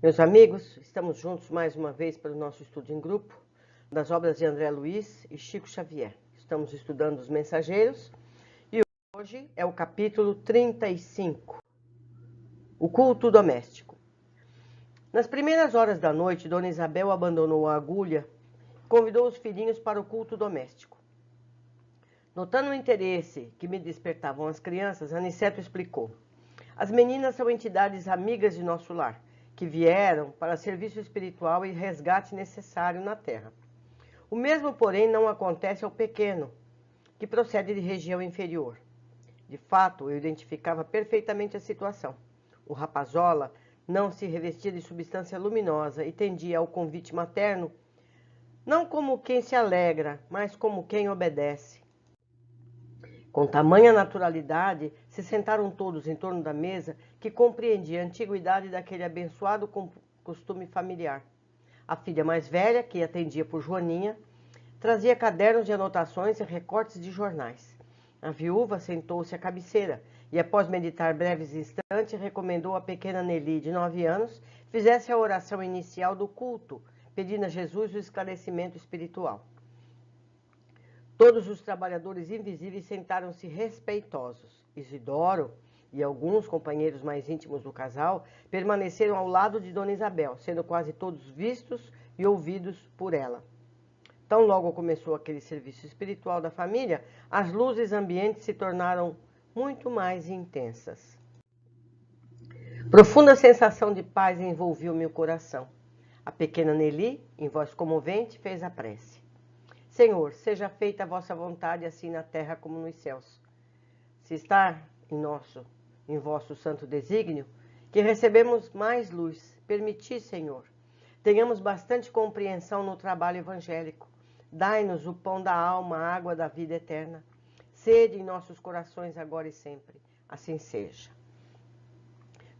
Meus amigos, estamos juntos mais uma vez para o nosso estudo em grupo das obras de André Luiz e Chico Xavier. Estamos estudando os Mensageiros e hoje é o capítulo 35, o culto doméstico. Nas primeiras horas da noite, Dona Isabel abandonou a agulha e convidou os filhinhos para o culto doméstico. Notando o interesse que me despertavam as crianças, Aniceto explicou. As meninas são entidades amigas de nosso lar, que vieram para serviço espiritual e resgate necessário na terra. O mesmo, porém, não acontece ao pequeno, que procede de região inferior. De fato, eu identificava perfeitamente a situação. O rapazola não se revestia de substância luminosa e tendia ao convite materno, não como quem se alegra, mas como quem obedece. Com tamanha naturalidade, se sentaram todos em torno da mesa que compreendia a antiguidade daquele abençoado costume familiar. A filha mais velha, que atendia por Joaninha, trazia cadernos de anotações e recortes de jornais. A viúva sentou-se à cabeceira e, após meditar breves instantes, recomendou à pequena Nelly, de 9 anos, fizesse a oração inicial do culto, pedindo a Jesus o esclarecimento espiritual. Todos os trabalhadores invisíveis sentaram-se respeitosos. Isidoro e alguns companheiros mais íntimos do casal permaneceram ao lado de Dona Isabel, sendo quase todos vistos e ouvidos por ela. Tão logo começou aquele serviço espiritual da família, as luzes ambientes se tornaram muito mais intensas. Profunda sensação de paz envolveu meu coração. A pequena Nelly, em voz comovente, fez a prece. Senhor, seja feita a vossa vontade, assim na terra como nos céus. Se está em vosso santo desígnio, que recebemos mais luz, permiti, Senhor, tenhamos bastante compreensão no trabalho evangélico. Dai-nos o pão da alma, a água da vida eterna. Sede em nossos corações agora e sempre. Assim seja.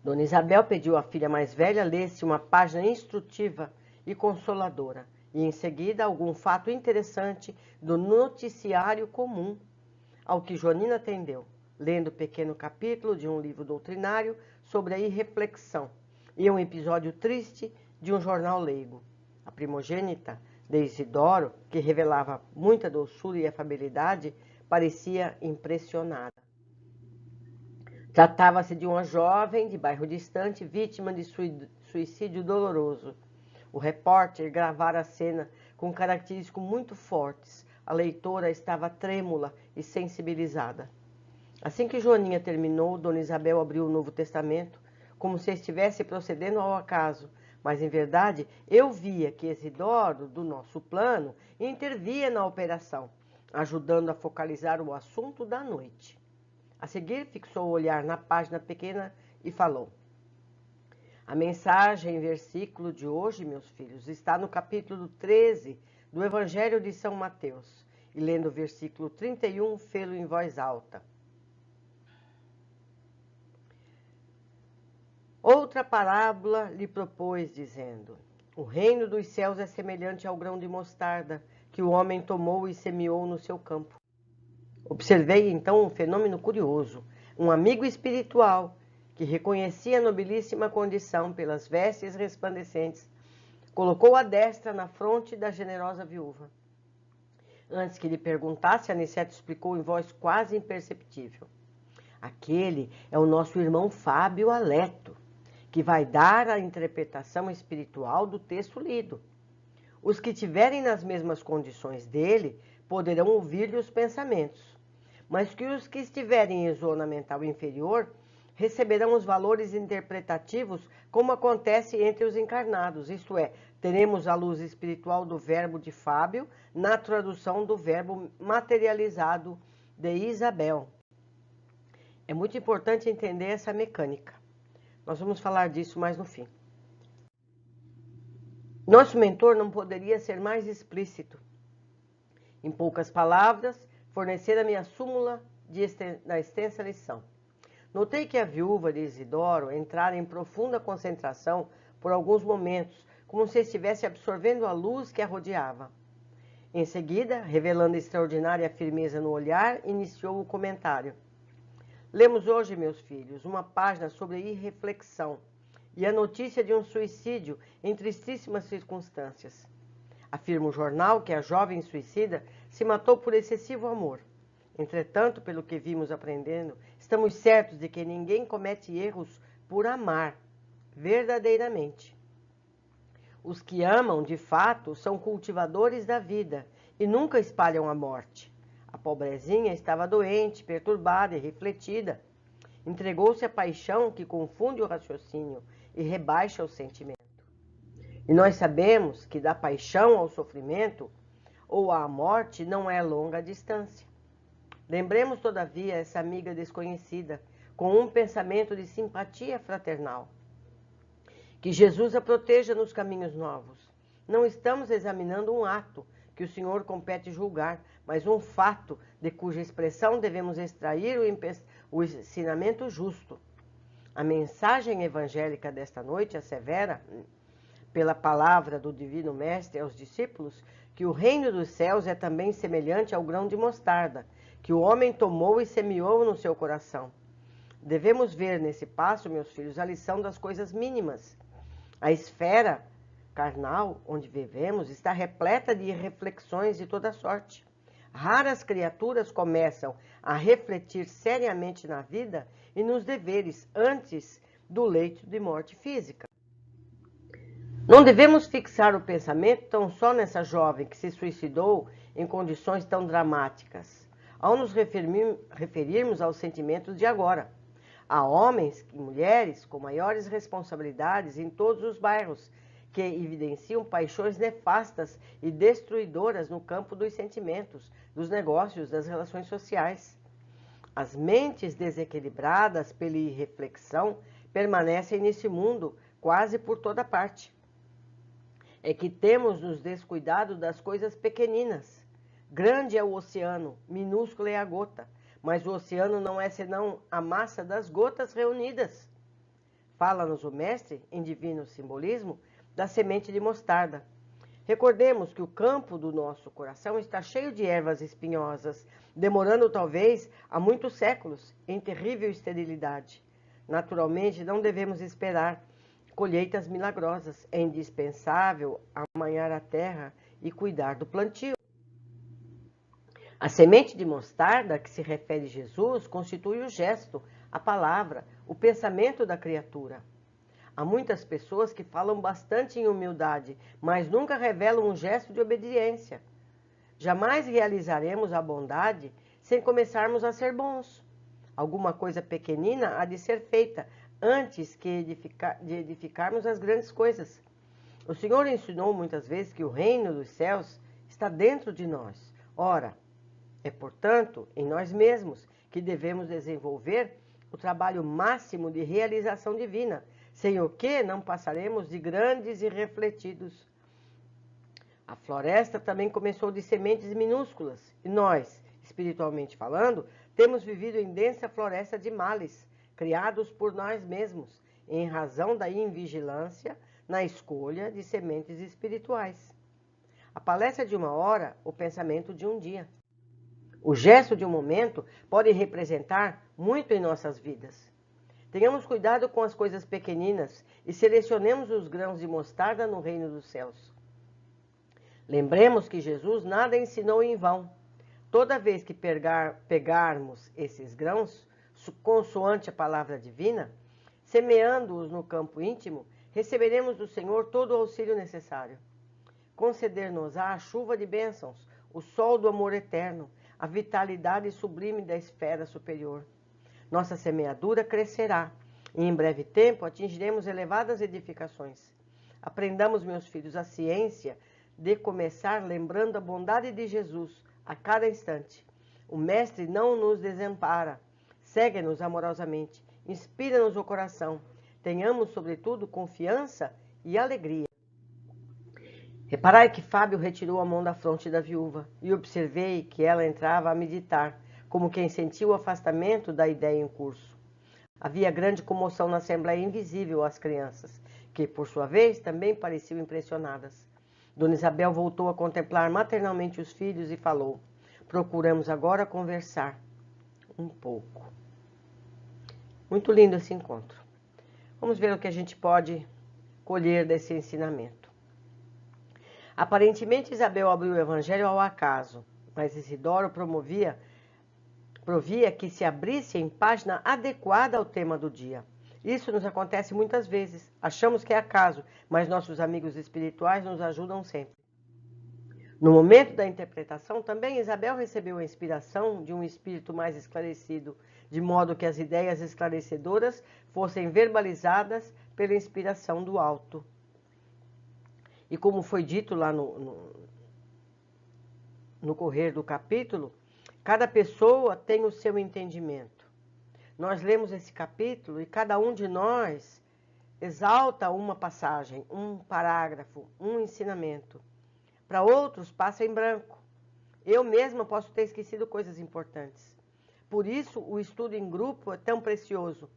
Dona Isabel pediu à filha mais velha lesse uma página instrutiva e consoladora, e em seguida algum fato interessante do noticiário comum, ao que Joanina atendeu, lendo o pequeno capítulo de um livro doutrinário sobre a irreflexão e um episódio triste de um jornal leigo. A primogênita de Isidoro, que revelava muita doçura e afabilidade, parecia impressionada. Tratava-se de uma jovem de bairro distante, vítima de suicídio doloroso. O repórter gravara a cena com característicos muito fortes. A leitora estava trêmula e sensibilizada. Assim que Joaninha terminou, Dona Isabel abriu o Novo Testamento, como se estivesse procedendo ao acaso, mas, em verdade, eu via que Isidoro, do nosso plano, intervia na operação, ajudando a focalizar o assunto da noite. A seguir, fixou o olhar na página pequena e falou. A mensagem em versículo de hoje, meus filhos, está no capítulo 13 do Evangelho de São Mateus. E lendo o versículo 31, fê-lo em voz alta. Outra parábola lhe propôs, dizendo: o reino dos céus é semelhante ao grão de mostarda que o homem tomou e semeou no seu campo. Observei então um fenômeno curioso. Um amigo espiritual, que reconhecia a nobilíssima condição pelas vestes resplandecentes, colocou a destra na fronte da generosa viúva. Antes que lhe perguntasse, Aniceto explicou em voz quase imperceptível. Aquele é o nosso irmão Fábio Aleto, que vai dar a interpretação espiritual do texto lido. Os que tiverem nas mesmas condições dele poderão ouvir-lhe os pensamentos, mas que os que estiverem em zona mental inferior receberão os valores interpretativos como acontece entre os encarnados, isto é, teremos a luz espiritual do verbo de Fábio na tradução do verbo materializado de Isabel. É muito importante entender essa mecânica. Nós vamos falar disso mais no fim. Nosso mentor não poderia ser mais explícito. Em poucas palavras, fornecer-me a súmula da extensa lição. Notei que a viúva de Isidoro entrara em profunda concentração por alguns momentos, como se estivesse absorvendo a luz que a rodeava. Em seguida, revelando extraordinária firmeza no olhar, iniciou o comentário. Lemos hoje, meus filhos, uma página sobre irreflexão, e a notícia de um suicídio em tristíssimas circunstâncias. Afirma o jornal que a jovem suicida se matou por excessivo amor. Entretanto, pelo que vimos aprendendo, estamos certos de que ninguém comete erros por amar verdadeiramente. Os que amam, de fato, são cultivadores da vida e nunca espalham a morte. A pobrezinha estava doente, perturbada e refletida. Entregou-se à paixão que confunde o raciocínio e rebaixa o sentimento. E nós sabemos que da paixão ao sofrimento ou à morte não é longa a distância. Lembremos, todavia, essa amiga desconhecida com um pensamento de simpatia fraternal. Que Jesus a proteja nos caminhos novos. Não estamos examinando um ato que o Senhor compete julgar, mas um fato de cuja expressão devemos extrair o ensinamento justo. A mensagem evangélica desta noite assevera, pela palavra do Divino Mestre aos discípulos, que o reino dos céus é também semelhante ao grão de mostarda, que o homem tomou e semeou no seu coração. Devemos ver nesse passo, meus filhos, a lição das coisas mínimas. A esfera carnal onde vivemos está repleta de reflexões de toda sorte. Raras criaturas começam a refletir seriamente na vida e nos deveres antes do leito de morte física. Não devemos fixar o pensamento tão só nessa jovem que se suicidou em condições tão dramáticas, ao nos referirmos aos sentimentos de agora. Há homens e mulheres com maiores responsabilidades em todos os bairros que evidenciam paixões nefastas e destruidoras no campo dos sentimentos, dos negócios, das relações sociais. As mentes desequilibradas pela irreflexão permanecem nesse mundo quase por toda parte. É que temos nos descuidado das coisas pequeninas. Grande é o oceano, minúscula é a gota, mas o oceano não é senão a massa das gotas reunidas. Fala-nos o mestre, em divino simbolismo, da semente de mostarda. Recordemos que o campo do nosso coração está cheio de ervas espinhosas, demorando talvez há muitos séculos, em terrível esterilidade. Naturalmente, não devemos esperar colheitas milagrosas. É indispensável amanhar a terra e cuidar do plantio. A semente de mostarda, que se refere a Jesus, constitui o gesto, a palavra, o pensamento da criatura. Há muitas pessoas que falam bastante em humildade, mas nunca revelam um gesto de obediência. Jamais realizaremos a bondade sem começarmos a ser bons. Alguma coisa pequenina há de ser feita antes de edificarmos as grandes coisas. O Senhor ensinou muitas vezes que o reino dos céus está dentro de nós. Ora, é, portanto, em nós mesmos que devemos desenvolver o trabalho máximo de realização divina, sem o que não passaremos de grandes e refletidos. A floresta também começou de sementes minúsculas, e nós, espiritualmente falando, temos vivido em densa floresta de males, criados por nós mesmos, em razão da invigilância na escolha de sementes espirituais. A palestra de uma hora, o pensamento de um dia. O gesto de um momento pode representar muito em nossas vidas. Tenhamos cuidado com as coisas pequeninas e selecionemos os grãos de mostarda no reino dos céus. Lembremos que Jesus nada ensinou em vão. Toda vez que pegarmos esses grãos, consoante a palavra divina, semeando-os no campo íntimo, receberemos do Senhor todo o auxílio necessário. Conceder-nos-á a chuva de bênçãos, o sol do amor eterno, a vitalidade sublime da esfera superior. Nossa semeadura crescerá e em breve tempo atingiremos elevadas edificações. Aprendamos, meus filhos, a ciência de começar lembrando a bondade de Jesus a cada instante. O Mestre não nos desampara, segue-nos amorosamente, inspira-nos o coração. Tenhamos, sobretudo, confiança e alegria. Reparai que Fábio retirou a mão da fronte da viúva e observei que ela entrava a meditar, como quem sentiu o afastamento da ideia em curso. Havia grande comoção na assembleia invisível às crianças, que, por sua vez, também pareciam impressionadas. Dona Isabel voltou a contemplar maternalmente os filhos e falou: procuramos agora conversar um pouco. Muito lindo esse encontro. Vamos ver o que a gente pode colher desse ensinamento. Aparentemente, Isabel abriu o evangelho ao acaso, mas Isidoro provia que se abrisse em página adequada ao tema do dia. Isso nos acontece muitas vezes. Achamos que é acaso, mas nossos amigos espirituais nos ajudam sempre. No momento da interpretação, também Isabel recebeu a inspiração de um espírito mais esclarecido, de modo que as ideias esclarecedoras fossem verbalizadas pela inspiração do alto. E como foi dito lá no correr do capítulo, cada pessoa tem o seu entendimento. Nós lemos esse capítulo e cada um de nós exalta uma passagem, um parágrafo, um ensinamento. Para outros passa em branco. Eu mesma posso ter esquecido coisas importantes. Por isso o estudo em grupo é tão precioso.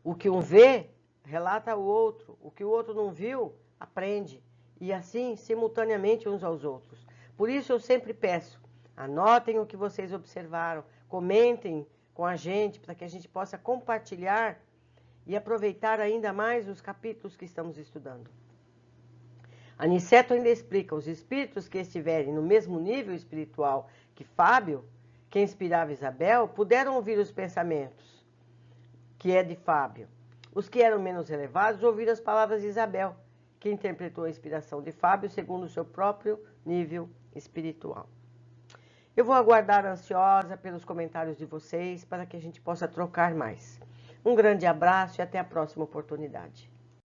O que um vê, relata ao outro. O que o outro não viu, aprende. E assim, simultaneamente uns aos outros. Por isso eu sempre peço, anotem o que vocês observaram, comentem com a gente, para que a gente possa compartilhar e aproveitar ainda mais os capítulos que estamos estudando. Aniceto ainda explica, os espíritos que estiverem no mesmo nível espiritual que Fábio, que inspirava Isabel, puderam ouvir os pensamentos, que é de Fábio. Os que eram menos elevados ouviram as palavras de Isabel, que interpretou a inspiração de Fábio segundo o seu próprio nível espiritual. Eu vou aguardar ansiosa pelos comentários de vocês para que a gente possa trocar mais. Um grande abraço e até a próxima oportunidade.